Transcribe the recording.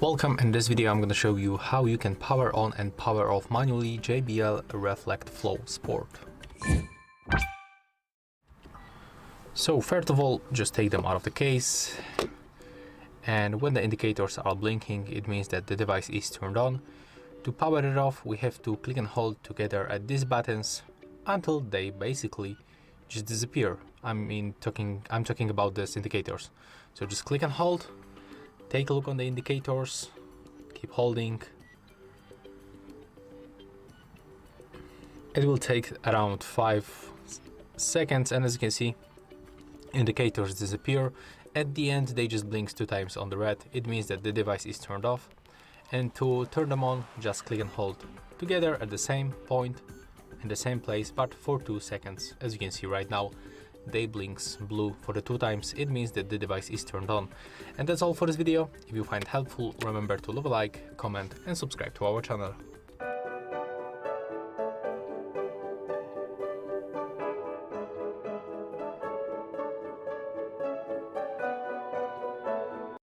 Welcome. In this video I'm going to show you how you can power on and power off manually JBL Reflect Flow Sport. So first of all, just take them out of the case, and when the indicators are blinking, it means that the device is turned on. To power it off, we have to click and hold together at these buttons until they basically just disappear. I'm talking about these indicators. So just click and hold. Take a look on the indicators, keep holding. It will take around 5 seconds, and as you can see, indicators disappear. At the end, they just blink 2 times on the red. It means that the device is turned off. And to turn them on, just click and hold together at the same point, in the same place, but for 2 seconds. As you can see right now, they blinks blue for the 2 times. It means that the device is turned on. And that's all for this video. If you find it helpful, remember to leave a like, comment and subscribe to our channel.